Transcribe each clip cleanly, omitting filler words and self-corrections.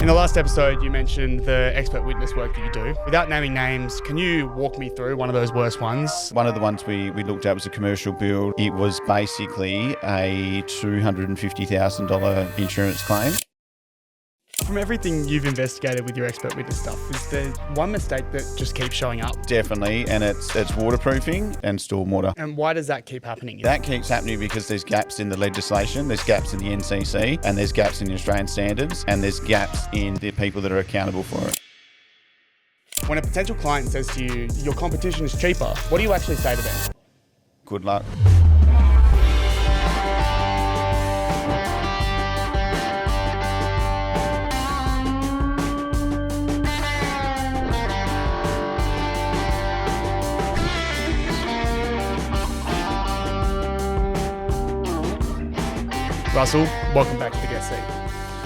In the last episode, you mentioned the expert witness work that you do. Without naming names, can you walk me through one of those worst ones? One of the ones we looked at was a commercial build. It was basically a $250,000 insurance claim. From everything you've investigated with your expert witness stuff, is there one mistake that just keeps showing up? Definitely, and it's waterproofing and stormwater. And why does that keep happening? That keeps happening because there's gaps in the legislation, there's gaps in the NCC, and there's gaps in the Australian standards, and there's gaps in the people that are accountable for it. When a potential client says to you, your competition is cheaper, what do you actually say to them? Good luck. Russell, welcome back to the guest seat.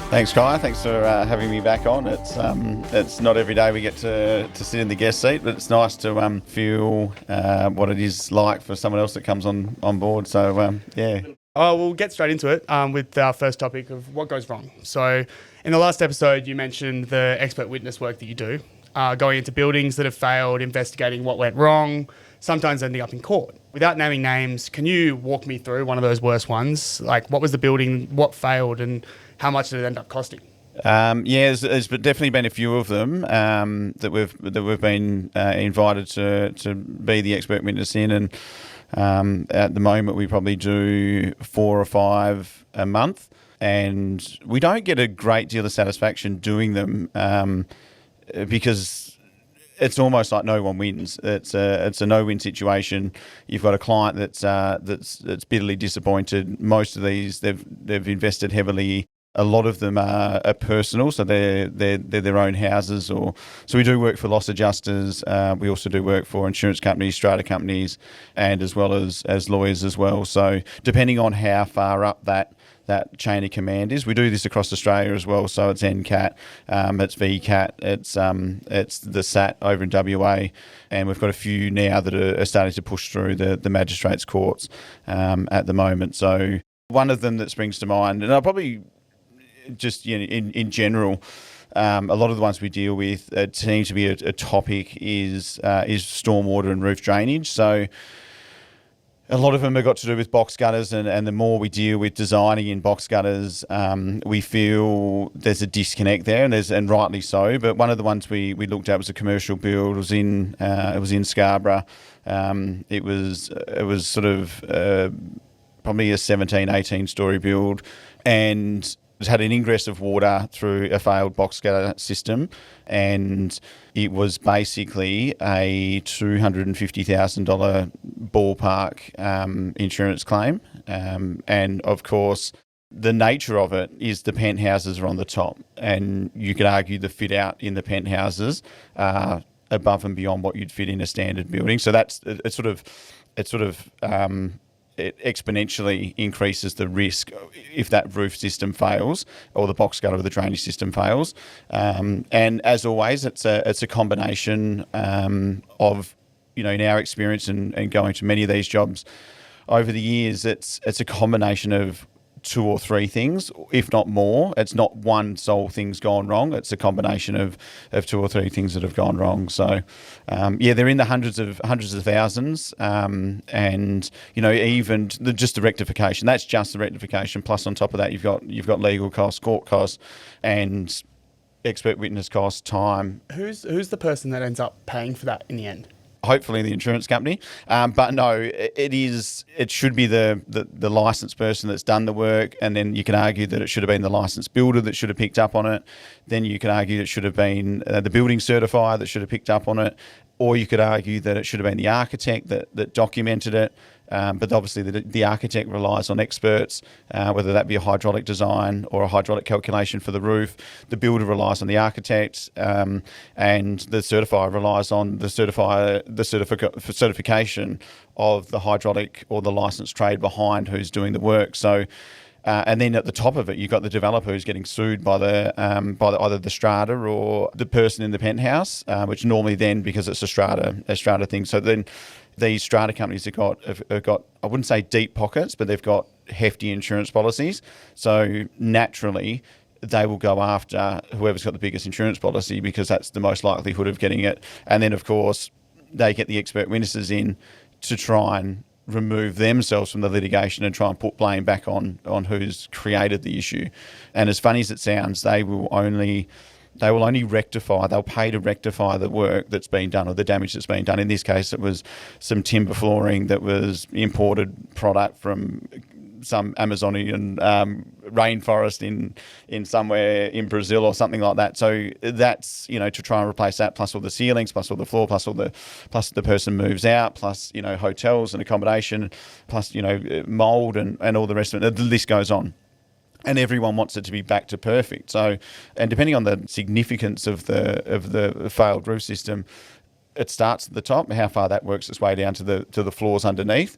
Thanks, Kai. Thanks for having me back on. It's not every day we get to sit in the guest seat, but it's nice to feel what it is like for someone else that comes on board. So, yeah. Oh, we'll get straight into it with our first topic of what goes wrong. So in the last episode, you mentioned the expert witness work that you do, going into buildings that have failed, investigating what went wrong, sometimes ending up in court. Without naming names, can you walk me through one of those worst ones? Like, what was the building, what failed, and how much did it end up costing? There's definitely been a few of them that we've been invited to be the expert witness in, and at the moment we probably do 4 or 5 a month, and we don't get a great deal of satisfaction doing them because it's almost like no one wins. It's a no-win situation. You've got a client that's bitterly disappointed. Most of these they've invested heavily. A lot of them are personal, so they're their own houses. So we do work for loss adjusters. We also do work for insurance companies, strata companies, and as well as lawyers as well. So depending on how far up that chain of command is, we do this across Australia as well. So it's NCAT, it's VCAT, it's the SAT over in WA, and we've got a few now that are starting to push through the magistrates' courts at the moment. So one of them that springs to mind, and I'll probably just in general, a lot of the ones we deal with seem to be a topic is stormwater and roof drainage. So a lot of them have got to do with box gutters, and the more we deal with designing in box gutters, we feel there's a disconnect there, and rightly so. But one of the ones we looked at was a commercial build. It was in Scarborough. It was sort of probably a 17, 18 story build, and it had an ingress of water through a failed box gutter system, and it was basically a $250,000 ballpark insurance claim. And of course, the nature of it is the penthouses are on the top, and you could argue the fit out in the penthouses are above and beyond what you'd fit in a standard building. So it exponentially increases the risk if that roof system fails or the box gutter or the drainage system fails. And as always, it's a combination of, in our experience and going to many of these jobs over the years, it's a combination of 2 or 3 things, if not more. It's not one sole thing's gone wrong. It's a combination of 2 or 3 things that have gone wrong. So, they're in the hundreds of thousands, and even just the rectification. That's just the rectification. Plus, on top of that, you've got legal costs, court costs, and expert witness costs, time. Who's the person that ends up paying for that in the end? Hopefully the insurance company, but no, it should be the licensed person that's done the work, and then you can argue that it should have been the licensed builder that should have picked up on it. Then you can argue that it should have been the building certifier that should have picked up on it, or you could argue that it should have been the architect that documented it. But obviously the architect relies on experts, whether that be a hydraulic design or a hydraulic calculation for the roof. The builder relies on the architect, and the certifier relies on the certification of the hydraulic or the licensed trade behind who's doing the work. So, and then at the top of it, you've got the developer who's getting sued by either the strata or the person in the penthouse, which normally then, because it's a strata thing. So then these strata companies have got, I wouldn't say deep pockets, but they've got hefty insurance policies. So naturally, they will go after whoever's got the biggest insurance policy because that's the most likelihood of getting it. And then, of course, they get the expert witnesses in to try and remove themselves from the litigation and try and put blame back on who's created the issue. And as funny as it sounds, they will only rectify, they'll pay to rectify the work that's been done or the damage that's been done. In this case, it was some timber flooring that was imported product from some Amazonian rainforest in somewhere in Brazil or something like that. So that's, to try and replace that, plus all the ceilings, plus all the floor, plus the person moves out, plus, hotels and accommodation, plus, mold and all the rest of it. The list goes on. And everyone wants it to be back to perfect. So, and depending on the significance of the failed roof system, it starts at the top. How far that works its way down to the floors underneath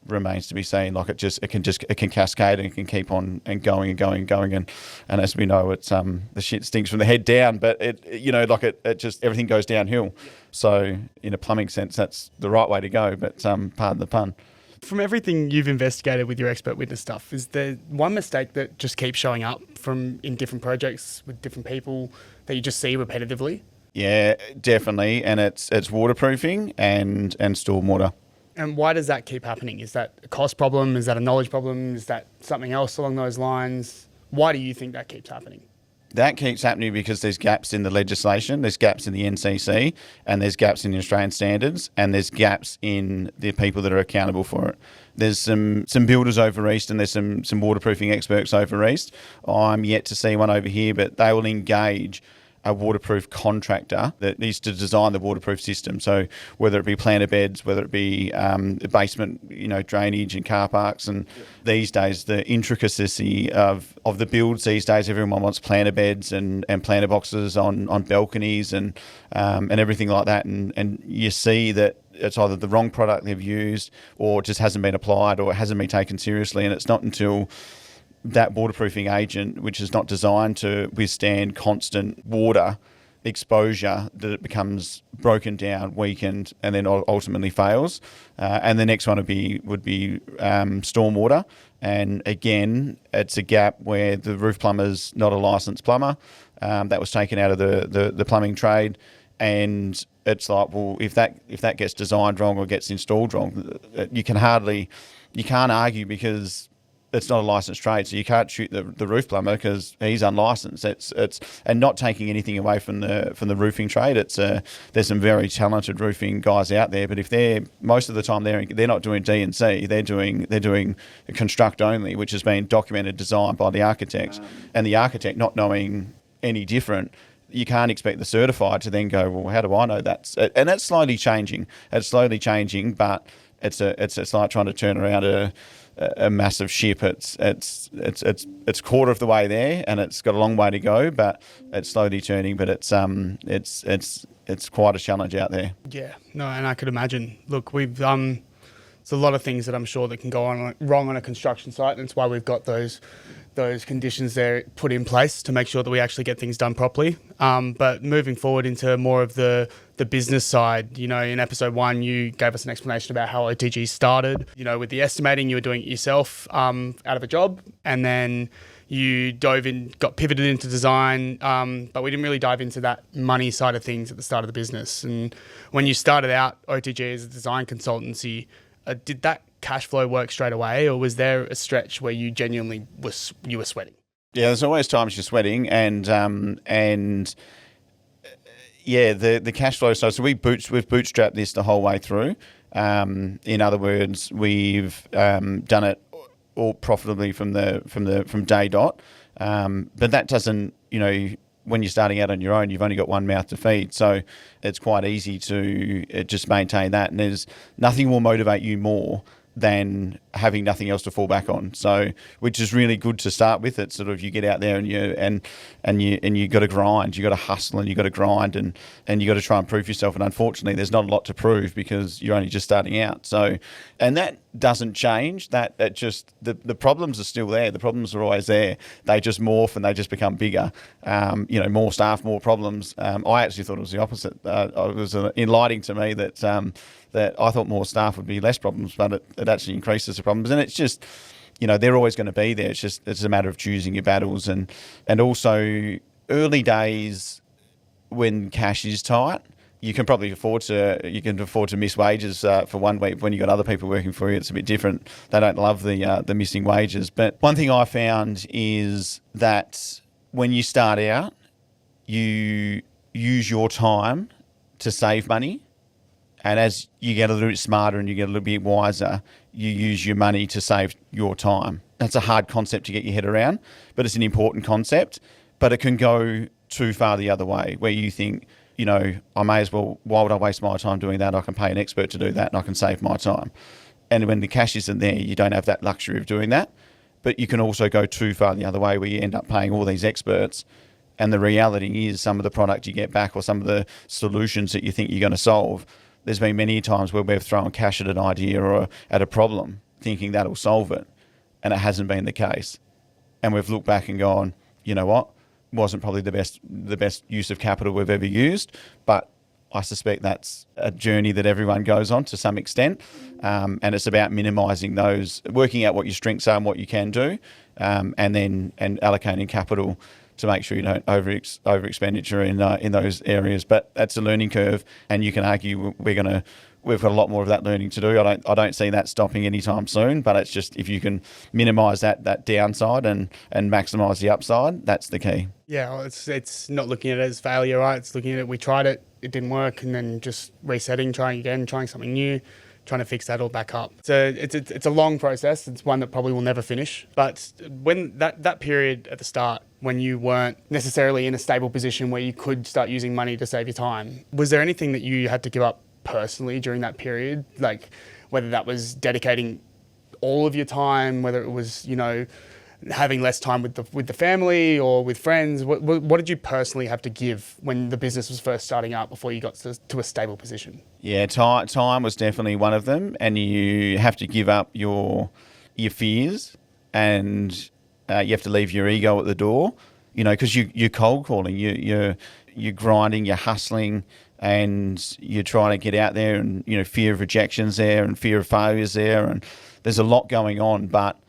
remains to be seen. Like it can cascade and it can keep on and going. And as we know, it's the shit stinks from the head down. But it just everything goes downhill. So in a plumbing sense, that's the right way to go. But pardon the pun. From everything you've investigated with your expert witness stuff, is there one mistake that just keeps showing up in different projects with different people that you just see repetitively? Yeah, definitely. And it's waterproofing and stormwater. And why does that keep happening? Is that a cost problem? Is that a knowledge problem? Is that something else along those lines? Why do you think that keeps happening? That keeps happening because there's gaps in the legislation, there's gaps in the NCC, and there's gaps in the Australian standards, and there's gaps in the people that are accountable for it. There's some builders over east and there's some waterproofing experts over east. I'm yet to see one over here, but they will engage a waterproof contractor that needs to design the waterproof system. So whether it be planter beds, whether it be basement, drainage and car parks, and these days the intricacy of the builds these days, everyone wants planter beds and planter boxes on balconies and everything like that. And you see that it's either the wrong product they've used or it just hasn't been applied or it hasn't been taken seriously. And it's not until that waterproofing agent, which is not designed to withstand constant water exposure, that it becomes broken down, weakened, and then ultimately fails. And the next one would be stormwater. And again, it's a gap where the roof plumber's not a licensed plumber. That was taken out of the plumbing trade. And it's like, well, if that gets designed wrong or gets installed wrong, you can't argue because it's not a licensed trade, so you can't shoot the roof plumber because he's unlicensed. And not taking anything away from the roofing trade. There's some very talented roofing guys out there, but if most of the time they're not doing D&C, they're doing construct only, which has been documented, designed by the architect, and the architect not knowing any different. You can't expect the certified to then go, well, how do I know that? And that's slowly changing. It's slowly changing, but it's like trying to turn around a massive ship. It's quarter of the way there, and it's got a long way to go, but it's slowly turning. But it's quite a challenge out there. Yeah, no, and I could imagine. Look, we've there's a lot of things that I'm sure that can go on wrong on a construction site, and it's why we've got those conditions there put in place to make sure that we actually get things done properly. But moving forward into more of the business side, in episode 1, you gave us an explanation about how OTG started. With the estimating, you were doing it yourself out of a job, and then you got pivoted into design, but we didn't really dive into that money side of things at the start of the business. And when you started out OTG as a design consultancy, did that cash flow work straight away, or was there a stretch where you genuinely were sweating? Yeah, there's always times you're sweating, and the cash flow. So we've bootstrapped this the whole way through. In other words, we've done it all profitably from day dot. But that doesn't, when you're starting out on your own, you've only got one mouth to feed. So it's quite easy to just maintain that. And there's nothing will motivate you more than having nothing else to fall back on. So, which is really good to start with. It's sort of, you get out there and you got to grind, you got to hustle, and you got to grind, and you got to try and prove yourself. And unfortunately, there's not a lot to prove because you're only just starting out. So, and that doesn't change. That just the problems are still there. The problems are always there. They just morph and they just become bigger. More staff, more problems. I actually thought it was the opposite. It was enlightening to me that I thought more staff would be less problems, but it actually increases the problems. And it's just, they're always going to be there. It's a matter of choosing your battles, and also early days when cash is tight, you can probably afford to miss wages for 1 week. When you've got other people working for you, it's a bit different. They don't love the missing wages. But one thing I found is that when you start out, you use your time to save money. And as you get a little bit smarter and you get a little bit wiser, you use your money to save your time. That's a hard concept to get your head around, but it's an important concept. But it can go too far the other way, where you think, I may as well, why would I waste my time doing that? I can pay an expert to do that and I can save my time. And when the cash isn't there, you don't have that luxury of doing that. But you can also go too far the other way, where you end up paying all these experts. And the reality is, some of the product you get back or some of the solutions that you think you're going to solve, there's been many times where we've thrown cash at an idea or at a problem thinking that'll solve it, and it hasn't been the case. And we've looked back and gone, you know what, wasn't probably the best use of capital we've ever used, but I suspect that's a journey that everyone goes on to some extent, and it's about minimising those, working out what your strengths are and what you can do, and allocating capital to make sure you don't over expenditure in those areas. But that's a learning curve, and you can argue we've got a lot more of that learning to do. I don't see that stopping anytime soon. But it's just, if you can minimise that downside and maximise the upside, that's the key. Yeah, well, it's not looking at it as failure, right? It's looking at it, we tried it, it didn't work, and then just resetting, trying again, trying something new, trying to fix that all back up. So it's a long process. It's one that probably will never finish. But when that period at the start, when you weren't necessarily in a stable position where you could start using money to save your time, was there anything that you had to give up personally during that period? Like, whether that was dedicating all of your time, whether it was, having less time with the family or with friends, what did you personally have to give when the business was first starting out before you got to a stable position? Yeah, time was definitely one of them, and you have to give up your fears, and you have to leave your ego at the door, because you're cold calling, you're grinding, you're hustling, and you're trying to get out there, and fear of rejection's there and fear of failure's there, and there's a lot going on. But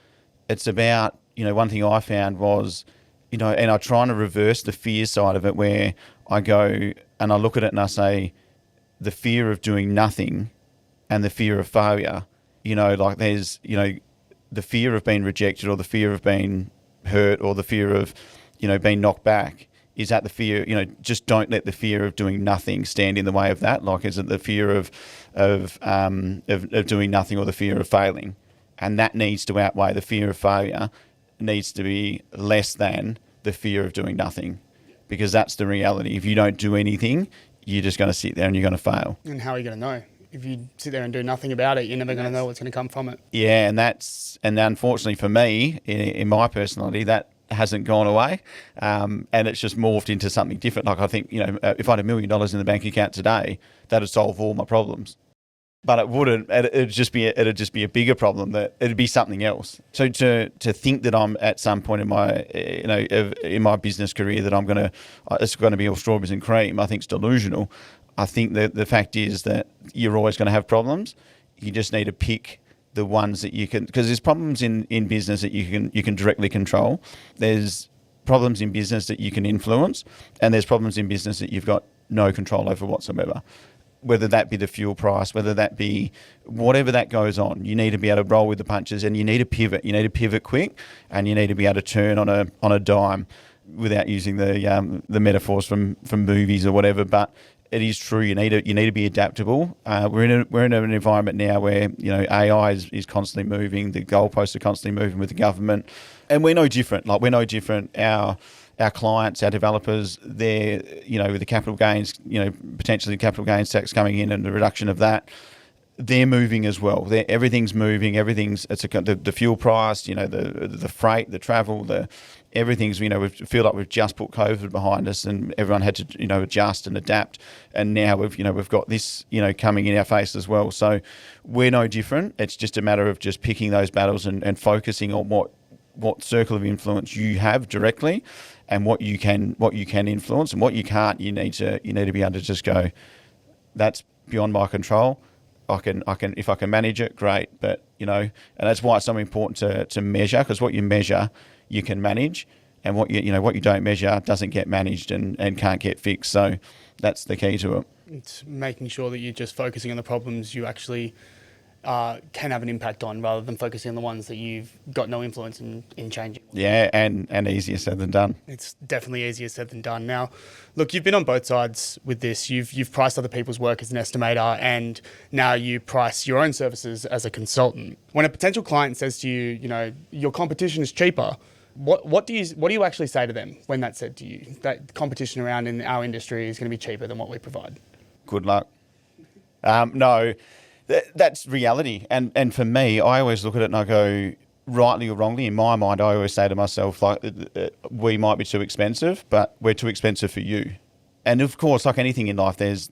it's about, one thing I found was, and I try to reverse the fear side of it, where I go and I look at it and I say, the fear of doing nothing and the fear of failure, like there's, the fear of being rejected or the fear of being hurt or the fear of, being knocked back. Is that the fear, just don't let the fear of doing nothing stand in the way of that? Like, is it the fear of doing nothing or the fear of failing? And that needs to outweigh the fear of failure, needs to be less than the fear of doing nothing, because that's the reality. If you don't do anything, you're just going to sit there and you're going to fail. And how are you going to know? If you sit there and do nothing about it, you're never going to know what's going to come from it. Yeah, and unfortunately for me, in my personality, that hasn't gone away, and it's just morphed into something different. Like, I think, if I had $1 million in the bank account today, that'd solve all my problems. But it wouldn't. It'd just be a bigger problem. That it'd be something else. So to think that I'm at some point in my in my business career that it's going to be all strawberries and cream, I think it's delusional. I think that the fact is that you're always going to have problems. You just need to pick the ones that you can, because there's problems in business that you can directly control. There's problems in business that you can influence, and there's problems in business that you've got no control over whatsoever. Whether that be the fuel price, whether that be whatever that goes on, you need to be able to roll with the punches, and you need to pivot. You need to pivot quick, and you need to be able to turn on a dime, without using the metaphors from movies or whatever. But it is true. You need to be adaptable. We're in an environment now where AI is constantly moving. The goalposts are constantly moving with the government, and we're no different. Like, we're no different. Our clients, our developers, they're, with the capital gains, potentially capital gains tax coming in and the reduction of that, they're moving as well. Everything's moving. The fuel price, the freight, the travel, everything's, we feel like we've just put COVID behind us and everyone had to, adjust and adapt. And now we've got this, coming in our face as well. So we're no different. It's just a matter of just picking those battles and focusing on what circle of influence you have directly, and what you can influence, and what you can't. You need to be able to just go, that's beyond my control. if I can manage it, great. But and that's why it's so important to measure, because what you measure, you can manage, and what you don't measure doesn't get managed and can't get fixed. So that's the key to it. It's making sure that you're just focusing on the problems you actually can have an impact on, rather than focusing on the ones that you've got no influence in changing. Yeah, and easier said than done. It's definitely easier said than done. Now, look, you've been on both sides with this. You've priced other people's work as an estimator, and now you price your own services as a consultant. When a potential client says to you, your competition is cheaper, what do you actually say to them when that's said to you? That competition around in our industry is going to be cheaper than what we provide. Good luck. No. That's reality. And for me, I always look at it and I go, rightly or wrongly, in my mind, I always say to myself, like, we might be too expensive, but we're too expensive for you. And of course, like anything in life, there's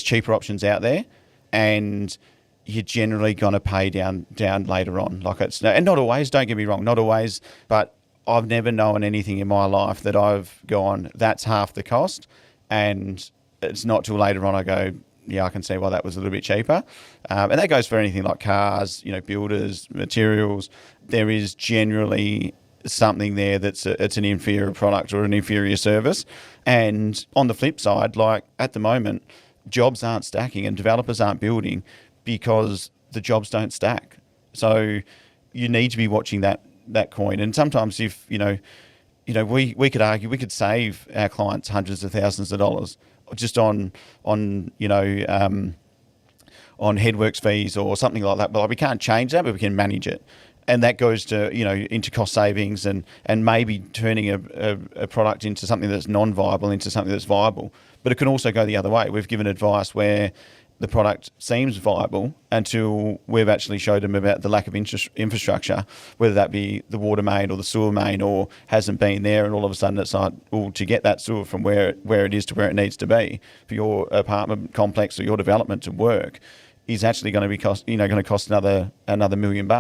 cheaper options out there, and you're generally going to pay down later on. And not always, don't get me wrong, not always, but I've never known anything in my life that I've gone, that's half the cost, and it's not till later on I go, yeah, I can see why that was a little bit cheaper. And that goes for anything like cars, builders, materials. There is generally something there it's an inferior product or an inferior service. And on the flip side, like at the moment, jobs aren't stacking and developers aren't building because the jobs don't stack. So you need to be watching that coin. And sometimes if, we could argue, we could save our clients hundreds of thousands of dollars just on headworks fees or something like that. But we can't change that, but we can manage it. And that goes to, into cost savings and maybe turning a product into something that's non-viable into something that's viable. But it can also go the other way. We've given advice where the product seems viable until we've actually showed them about the lack of infrastructure, whether that be the water main or the sewer main, or hasn't been there, and all of a sudden it's like, well, to get that sewer from where it is to where it needs to be for your apartment complex or your development to work is actually going to be cost another $1 million.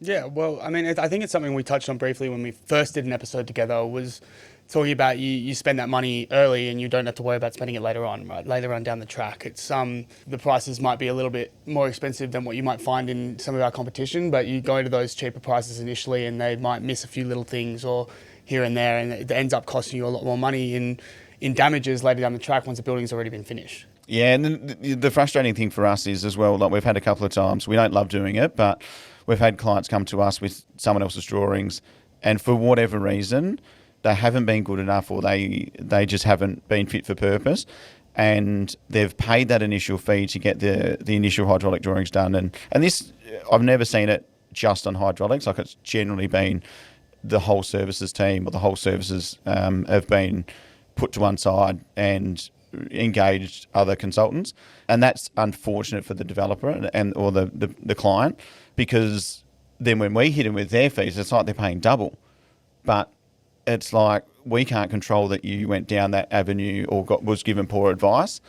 Yeah, well, I mean, I think it's something we touched on briefly when we first did an episode together, was talking about you spend that money early and you don't have to worry about spending it later on, right? Later on down the track. It's the prices might be a little bit more expensive than what you might find in some of our competition, but you go to those cheaper prices initially and they might miss a few little things or here and there, and it ends up costing you a lot more money in damages later down the track once the building's already been finished. Yeah, and the frustrating thing for us is as well, like we've had a couple of times, we don't love doing it, but we've had clients come to us with someone else's drawings, and for whatever reason, they haven't been good enough, or they just haven't been fit for purpose, and they've paid that initial fee to get the initial hydraulic drawings done. And this, I've never seen it just on hydraulics. Like, it's generally been the whole services team or the whole services have been put to one side and engaged other consultants, and that's unfortunate for the developer or the client, because then when we hit them with their fees, it's like they're paying double. But it's like, we can't control that you went down that avenue or was given poor advice.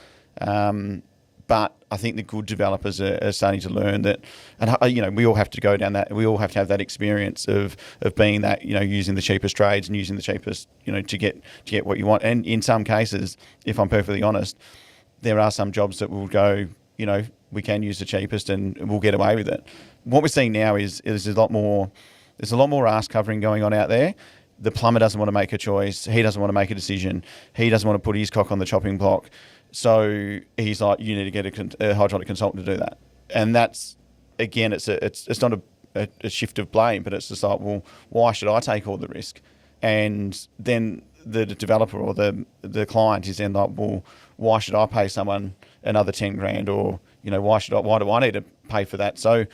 But I think the good developers are starting to learn that, and we all have to go down that. We all have to have that experience of being that, using the cheapest trades and using the cheapest, to get what you want. And in some cases, if I'm perfectly honest, there are some jobs that will go, we can use the cheapest and we'll get away with it. What we're seeing now is there's a lot more ass covering going on out there. The plumber doesn't want to make a choice. He doesn't want to make a decision. He doesn't want to put his cock on the chopping block. So he's like, you need to get a hydraulic consultant to do that. And that's, again, it's not a shift of blame, but it's just like, well, why should I take all the risk? And then the developer or the client is then like, well, why should I pay someone another 10 grand? Or, why do I need to pay for that? So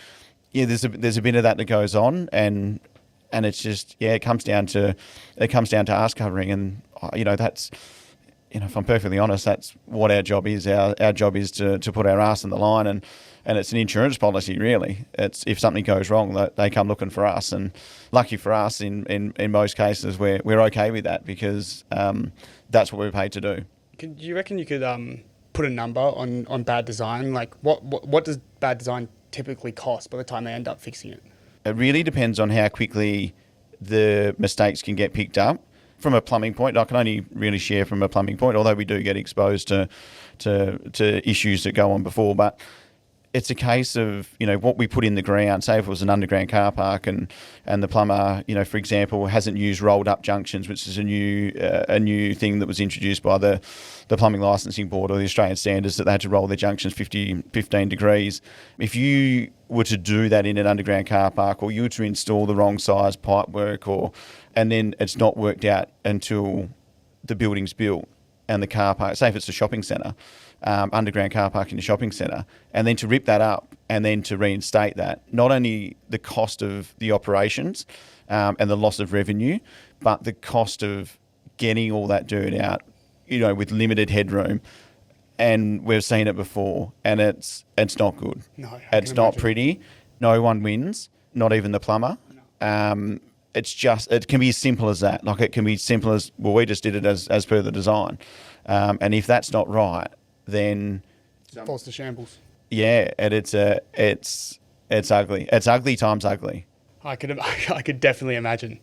yeah, there's a bit of that goes on, and it's just, it comes down to ass covering, and that's, if I'm perfectly honest, that's what our job is. Our job is to put our ass on the line, and it's an insurance policy, really. It's, if something goes wrong, they come looking for us, and lucky for us, in most cases, we're okay with that, because that's what we're paid to do. Do you reckon you could put a number on bad design? Like, what does bad design typically cost by the time they end up fixing it? It really depends on how quickly the mistakes can get picked up. From a plumbing point, I can only really share from a plumbing point, although we do get exposed to issues that go on before. But it's a case of, what we put in the ground. Say if it was an underground car park and the plumber, for example, hasn't used rolled up junctions, which is a new thing that was introduced by the Plumbing Licensing Board or the Australian standards, that they had to roll their junctions 15 degrees. If you were to do that in an underground car park, or you were to install the wrong size pipework, and then it's not worked out until the building's built and the car park, say if it's a shopping centre, underground car park in a shopping centre, and then to rip that up and then to reinstate that, not only the cost of the operations and the loss of revenue, but the cost of getting all that dirt out, with limited headroom. And we've seen it before, and it's not good. No, it's not pretty. No one wins, not even the plumber. No. It can be as simple as that. Like, it can be simple as, well, we just did it as per the design. And if that's not right, then falls to shambles. Yeah, and it's ugly. It's ugly times ugly. I could definitely imagine.